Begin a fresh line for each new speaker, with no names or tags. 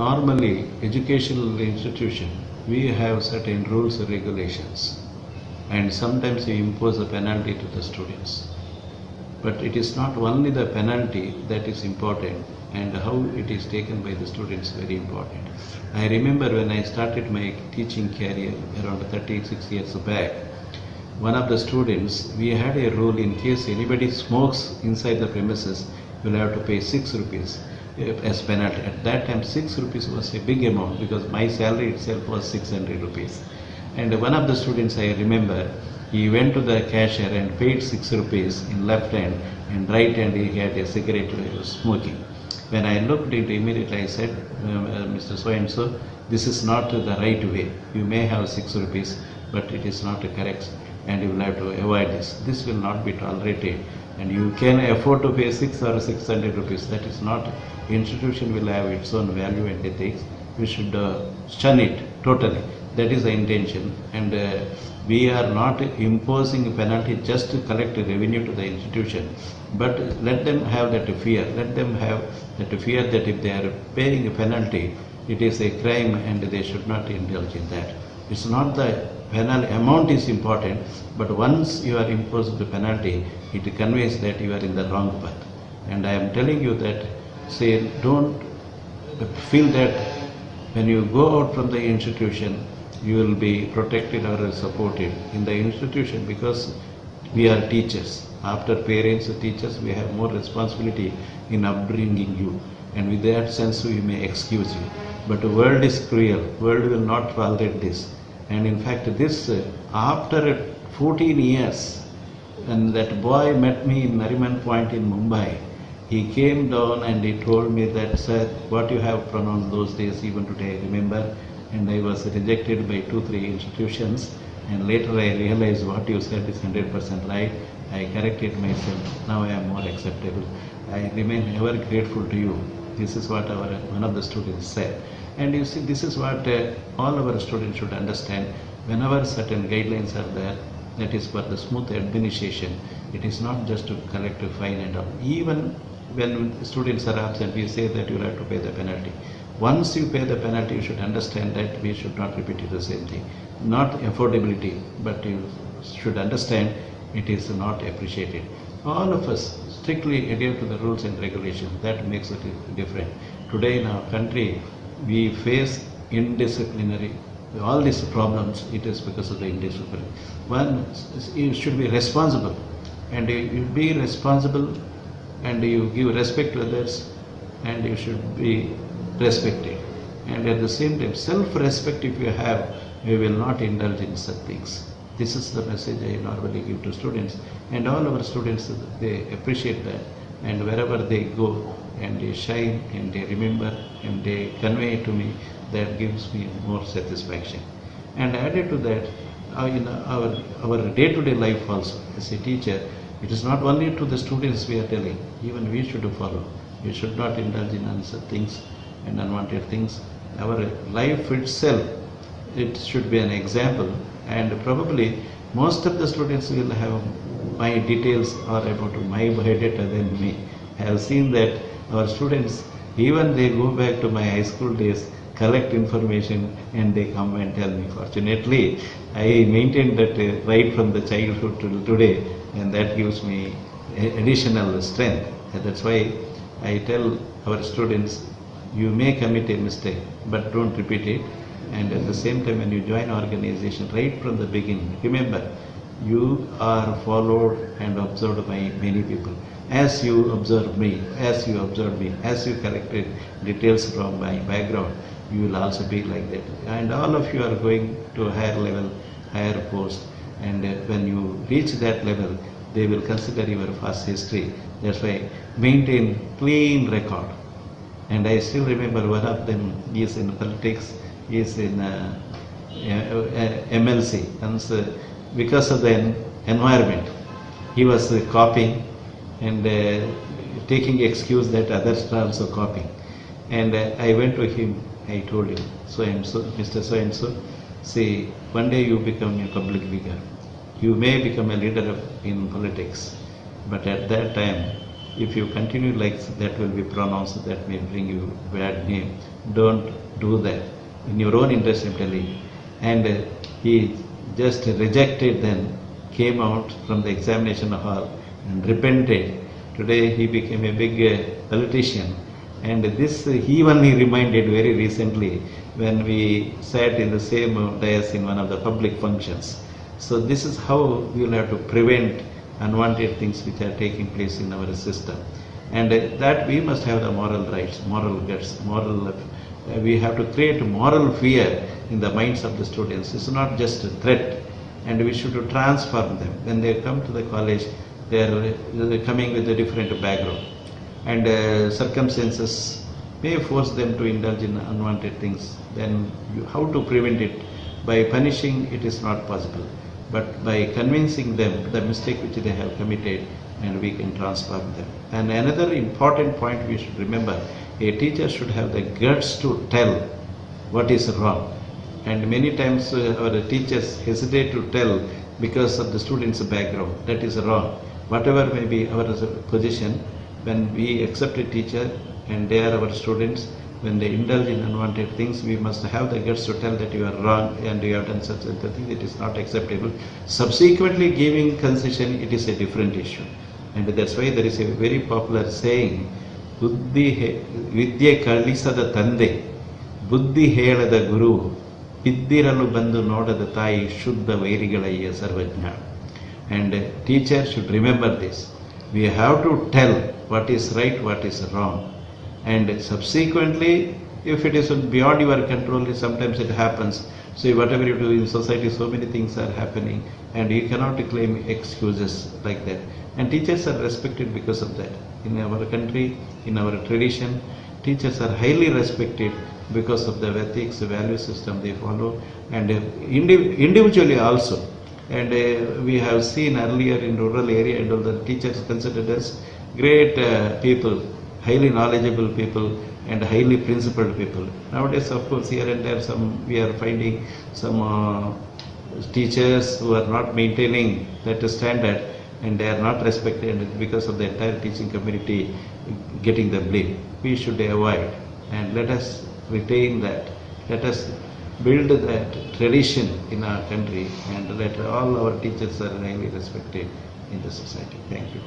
normally, educational institution, we have certain rules and regulations, and sometimes we impose a penalty to the students. But it is not only the penalty that is important, and how it is taken by the students very important. I remember when I started my teaching career around 36 years back, one of the students, we had a rule: in case anybody smokes inside the premises, you will have to pay 6 rupees as penalty. At that time 6 rupees was a big amount, because my salary itself was 600 rupees. And one of the students, I remember, he went to the cashier and paid 6 rupees in left hand, and right hand he had a cigarette he was smoking. When I looked into immediately, I said, Mr. So-and-so, this is not the right way. You may have 6 rupees, but it is not correct, and you will have to avoid this. This will not be tolerated, and you can afford to pay 6 or 600 rupees. That is not. Institution will have its own value and ethics. We should shun it totally. That is the intention, and we are not imposing a penalty just to collect revenue to the institution, but let them have that fear. Let them have that fear that if they are paying a penalty, it is a crime, and they should not indulge in that. It's not the penalty amount is important, but once you are imposed the penalty, it conveys that you are in the wrong path. And I am telling you that, say, don't feel that when you go out from the institution, you will be protected or supported in the institution, because we are teachers. After parents and teachers, we have more responsibility in upbringing you, and with that sense we may excuse you. But the world is cruel. World will not tolerate this. And in fact, this after 14 years, and that boy met me in Nariman Point in Mumbai. He came down and he told me that, sir, what you have pronounced those days, even today I remember, and I was rejected by 2-3 institutions, and later I realized what you said is 100% right. I corrected myself. Now I am more acceptable. I remain ever grateful to you. This is what one of the students said. And you see, this is what all our students should understand. Whenever certain guidelines are there, that is for the smooth administration. It is not just to collect a fine and all. Even when students are absent, we say that you have to pay the penalty. Once you pay the penalty, you should understand that we should not repeat the same thing. Not affordability, but you should understand it is not appreciated. All of us strictly adhere to the rules and regulations. That makes it different. Today in our country, we face indisciplinary. All these problems, it is because of the indiscipline. One, you should be responsible, and you be responsible, and you give respect to others, and you should be respected. And at the same time, self-respect if you have, you will not indulge in such things. This is the message I normally give to students, and all our students, they appreciate that, and wherever they go and they shine and they remember and they convey to me, that gives me more satisfaction. And added to that, in our day-to-day life also, as a teacher, it is not only to the students we are telling, even we should follow. We should not indulge in unsaid things and unwanted things. Our life itself, it should be an example, and probably most of the students will have my details or about my biodata than me. I have seen that our students, even they go back to my high school days, collect information, and they come and tell me. Fortunately, I maintained that right from the childhood till today, and that gives me additional strength. And that's why I tell our students, you may commit a mistake, but don't repeat it. And at the same time, when you join organization, right from the beginning, remember, you are followed and observed by many people. As you observe me, as you observe me, as you collected details from my background, you will also be like that. And all of you are going to a higher level, higher post. And when you reach that level, they will consider your past history. That's why maintain clean record. And I still remember one of them is in politics, is in MLC, and because of the environment, he was copying and taking excuse that others are also copying. And I went to him, I told him, so and so, Mr. So and so, say, one day you become a public figure. You may become a leader in politics, but at that time, if you continue like that will be pronounced, that may bring you bad name. Don't do that. In your own interest, I'm telling you. And he just rejected, then came out from the examination hall and repented. Today he became a big politician. And this he only reminded very recently when we sat in the same dais in one of the public functions. So this is how we will have to prevent unwanted things which are taking place in our system. And that we must have the moral rights, moral guts, we have to create moral fear in the minds of the students. It's not just a threat, and we should transform them. When they come to the college, they're coming with a different background, and circumstances may force them to indulge in unwanted things. Then how to prevent it? By punishing, it is not possible, but by convincing them the mistake which they have committed, and we can transform them. And another important point we should remember, a teacher should have the guts to tell what is wrong. And many times our teachers hesitate to tell because of the student's background. That is wrong. Whatever may be our position, when we accept a teacher and they are our students, when they indulge in unwanted things, we must have the guts to tell that you are wrong and you have done such a thing that is not acceptable. Subsequently giving concession, it is a different issue. And that's why there is a very popular saying, ವಿದ್ಯೆ ಕಲಿಸದ ತಂದೆ, ಬುದ್ಧಿ ಹೇಳದ ಗುರು, ಬಿದ್ದಿರಲು ಬಂದು ನೋಡದ ತಾಯಿ, ಶುದ್ಧ ವೈರಿಗಳಯ್ಯ ಸರ್ವಜ್ಞ. And teacher should remember this. We have to tell what is right, what is wrong. And subsequently, if it is beyond your control, sometimes it happens. So whatever you do in society, so many things are happening, and you cannot claim excuses like that. And teachers are respected because of that. In our country, in our tradition, teachers are highly respected because of the ethics, the value system they follow, and individually also. And we have seen earlier in rural area and all, the teachers considered as great people, highly knowledgeable people, and highly principled people. Nowadays, of course, here and there, we are finding some teachers who are not maintaining that standard, and they are not respected because of the entire teaching community getting the blame. We should avoid, and let us retain that. Let us build that tradition in our country, and let all our teachers are highly respected in the society. Thank you.